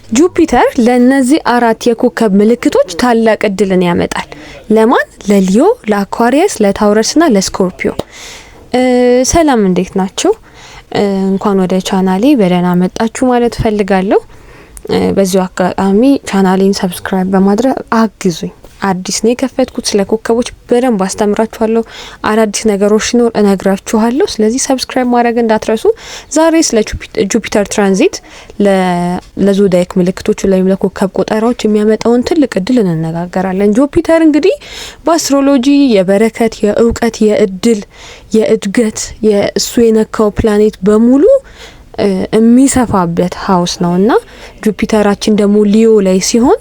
ጁፒተር ለነዚህ አራት የኮከብ ምልክቶች ታላቅ እድልን ያመጣል። ለማን? ለሊዮ፣ ለአኳሪየስ፣ ለታውረስና ለስኮርፒዮ። ሰላም እንዴት ናችሁ? እንኳን ወደ ቻናሌ በደህና መጣችሁ ማለት ፈልጋለሁ። በዚሁ አጋጣሚ ቻናሌን ሰብስክራይብ በማድረግ አግዙኝ። አዲስ ነው የከፈትኩት። ስለ ኮከቦች በደንብ አስተምራችኋለሁ። አዳዲስ ነገሮች ሲኖር እነግራችኋለሁ። ስለዚህ ሰብስክራይብ ማድረግ እንዳትረሱ። ዛሬ ስለ ጁፒተር ትራንዚት ለዞዲያክ ምልክቶች ወይም ለኮከብ ቆጠራዎች የሚያመጣውን ትልቅ እድል እንነጋገራለን። ጁፒተር እንግዲህ በአስትሮሎጂ የበረከት፣ የእውቀት፣ የእድል፣ የእድገት የእሱ የነካው ፕላኔት በሙሉ የሚሰፋበት ሀውስ ነውና ጁፒተራችን ደግሞ ሊዮ ላይ ሲሆን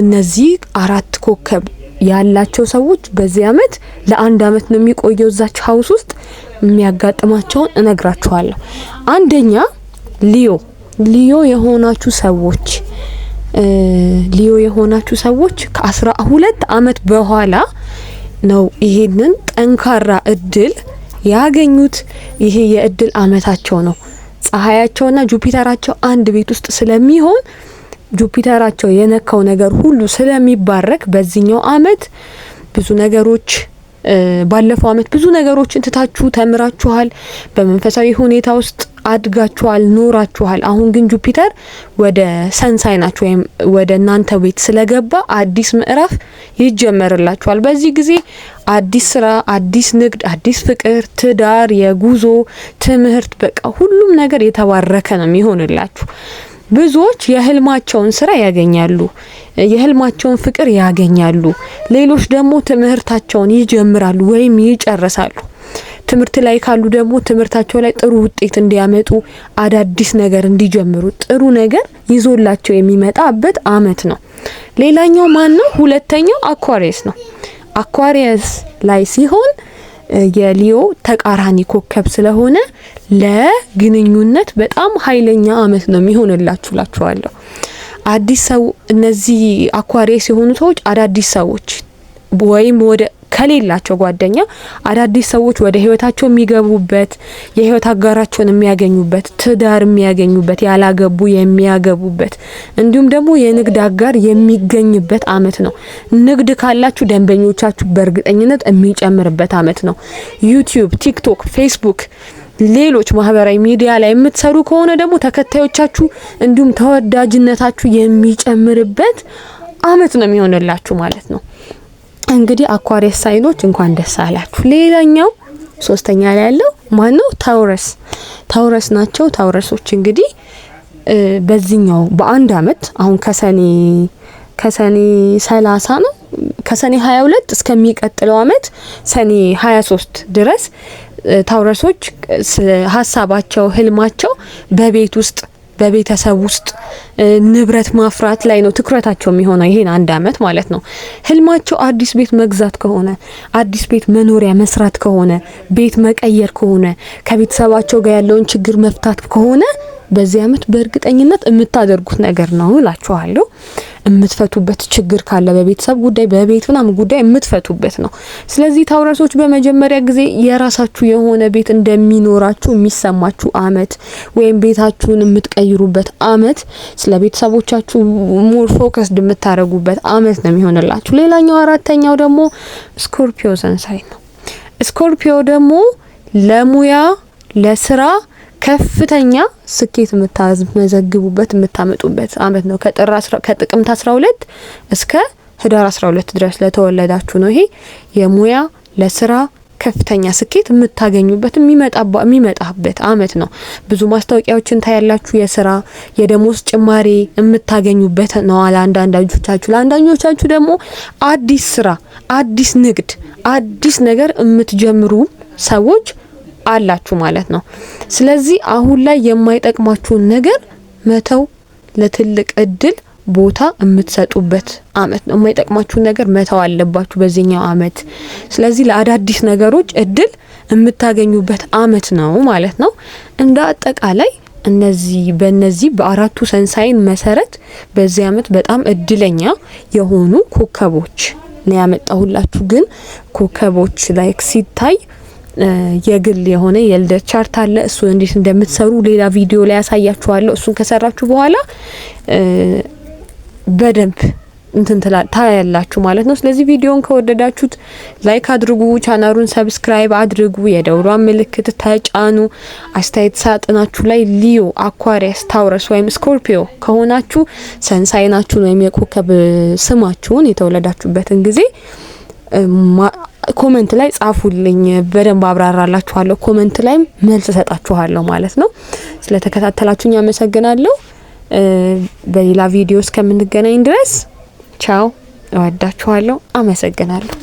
እነዚህ አራት ኮከብ ያላቸው ሰዎች በዚህ አመት ለአንድ አመት ነው የሚቆየው እዛች ሀውስ ውስጥ። የሚያጋጥማቸውን እነግራችኋለሁ። አንደኛ ሊዮ የሆናችሁ ሰዎች ከ12 አመት በኋላ ነው ይሄንን ጠንካራ እድል ያገኙት። ይሄ የእድል አመታቸው ነው። ፀሐያቸውና ጁፒተራቸው አንድ ቤት ውስጥ ስለሚሆን ጁፒተራቸው የነካው ነገር ሁሉ ስለሚባረክ በዚህኛው አመት ብዙ ነገሮች ባለፈው አመት ብዙ ነገሮችን ትታችሁ ተምራችኋል። በመንፈሳዊ ሁኔታ ውስጥ አድጋችኋል፣ ኖራችኋል። አሁን ግን ጁፒተር ወደ ሰንሳይናችሁ ወይም ወደ እናንተ ቤት ስለገባ አዲስ ምዕራፍ ይጀመርላችኋል። በዚህ ጊዜ አዲስ ስራ፣ አዲስ ንግድ፣ አዲስ ፍቅር፣ ትዳር፣ የጉዞ ትምህርት፣ በቃ ሁሉም ነገር የተባረከ ነው የሚሆንላችሁ። ብዙዎች የህልማቸውን ስራ ያገኛሉ፣ የህልማቸውን ፍቅር ያገኛሉ። ሌሎች ደግሞ ትምህርታቸውን ይጀምራሉ ወይም ይጨርሳሉ። ትምህርት ላይ ካሉ ደግሞ ትምህርታቸው ላይ ጥሩ ውጤት እንዲያመጡ፣ አዳዲስ ነገር እንዲጀምሩ፣ ጥሩ ነገር ይዞላቸው የሚመጣበት አመት ነው። ሌላኛው ማን ነው? ሁለተኛው አኳሪየስ ነው። አኳሪየስ ላይ ሲሆን የሊዮ ተቃራኒ ኮከብ ስለሆነ ለግንኙነት በጣም ኃይለኛ አመት ነው የሚሆንላችኋለሁ። አዲስ ሰው እነዚህ አኳሪየስ የሆኑ ሰዎች አዳዲስ ሰዎች ወይም ወደ ከሌላቸው ጓደኛ አዳዲስ ሰዎች ወደ ህይወታቸው የሚገቡበት፣ የህይወት አጋራቸውን የሚያገኙበት፣ ትዳር የሚያገኙበት፣ ያላገቡ የሚያገቡበት፣ እንዲሁም ደግሞ የንግድ አጋር የሚገኝበት አመት ነው። ንግድ ካላችሁ ደንበኞቻችሁ በእርግጠኝነት የሚጨምርበት አመት ነው። ዩቲዩብ፣ ቲክቶክ፣ ፌስቡክ፣ ሌሎች ማህበራዊ ሚዲያ ላይ የምትሰሩ ከሆነ ደግሞ ተከታዮቻችሁ እንዲሁም ተወዳጅነታችሁ የሚጨምርበት አመት ነው የሚሆንላችሁ ማለት ነው። እንግዲህ አኳሪየስ ሳይኖች እንኳን ደስ አላችሁ። ሌላኛው ሶስተኛ ላይ ያለው ማን ነው? ታውረስ ናቸው። ታውረሶች እንግዲህ በዚህኛው በአንድ አመት አሁን ከሰኔ 30 ነው ከሰኔ 22 እስከሚቀጥለው አመት ሰኔ 23 ድረስ ታውረሶች ሀሳባቸው፣ ህልማቸው በቤት ውስጥ በቤተሰብ ውስጥ ንብረት ማፍራት ላይ ነው ትኩረታቸው የሚሆነው ይሄን አንድ አመት ማለት ነው። ህልማቸው አዲስ ቤት መግዛት ከሆነ፣ አዲስ ቤት መኖሪያ መስራት ከሆነ፣ ቤት መቀየር ከሆነ፣ ከቤተሰባቸው ጋር ያለውን ችግር መፍታት ከሆነ በዚህ አመት በእርግጠኝነት የምታደርጉት ነገር ነው እላችኋለሁ። የምትፈቱበት ችግር ካለ በቤተሰብ ጉዳይ፣ በቤት ምናምን ጉዳይ የምትፈቱበት ነው። ስለዚህ ታውረሶች በመጀመሪያ ጊዜ የራሳችሁ የሆነ ቤት እንደሚኖራችሁ የሚሰማችሁ አመት ወይም ቤታችሁን የምትቀይሩበት አመት፣ ስለ ቤተሰቦቻችሁ ሞር ፎከስድ የምታደርጉበት አመት ነው የሚሆንላችሁ። ሌላኛው አራተኛው ደግሞ ስኮርፒዮ ሰንሳይን ነው። ስኮርፒዮ ደግሞ ለሙያ ለስራ ከፍተኛ ስኬት የምታመዘግቡበት የምታመጡበት አመት ነው። ከጥቅምት 12 እስከ ህዳር 12 ድረስ ለተወለዳችሁ ነው። ይሄ የሙያ ለስራ ከፍተኛ ስኬት የምታገኙበት የሚመጣበት አመት ነው። ብዙ ማስታወቂያዎችን ታያላችሁ። የስራ የደሞዝ ጭማሪ የምታገኙበት ነው ለአንዳንዶቻችሁ ደግሞ አዲስ ስራ፣ አዲስ ንግድ፣ አዲስ ነገር የምትጀምሩ ሰዎች አላችሁ ማለት ነው። ስለዚህ አሁን ላይ የማይጠቅማችሁን ነገር መተው ለትልቅ እድል ቦታ የምትሰጡበት አመት ነው። የማይጠቅማችሁን ነገር መተው አለባችሁ በዚህኛው አመት። ስለዚህ ለአዳዲስ ነገሮች እድል የምታገኙበት አመት ነው ማለት ነው። እንደ አጠቃላይ በእነዚህ በአራቱ ሰንሳይን መሰረት በዚህ አመት በጣም እድለኛ የሆኑ ኮከቦች ነው ያመጣሁላችሁ። ግን ኮከቦች ላይ ሲታይ የግል የሆነ የልደት ቻርት አለ። እሱ እንዴት እንደምትሰሩ ሌላ ቪዲዮ ላይ ያሳያችኋለሁ። እሱን ከሰራችሁ በኋላ በደንብ እንትን ታያላችሁ ማለት ነው። ስለዚህ ቪዲዮን ከወደዳችሁት ላይክ አድርጉ፣ ቻናሉን ሰብስክራይብ አድርጉ፣ የደውሏን ምልክት ተጫኑ። አስተያየት ሳጥናችሁ ላይ ሊዮ፣ አኳሪየስ፣ ታውረስ ወይም ስኮርፒዮ ከሆናችሁ ሰንሳይናችሁን ወይም የኮከብ ስማችሁን የተወለዳችሁበትን ጊዜ ኮሜንት ላይ ጻፉልኝ። በደንብ አብራራላችኋለሁ። ኮሜንት ላይ መልስ ሰጣችኋለሁ ማለት ነው። ስለተከታተላችሁኝ አመሰግናለሁ። በሌላ ቪዲዮ እስከምንገናኝ ድረስ ቻው። እወዳችኋለሁ። አመሰግናለሁ።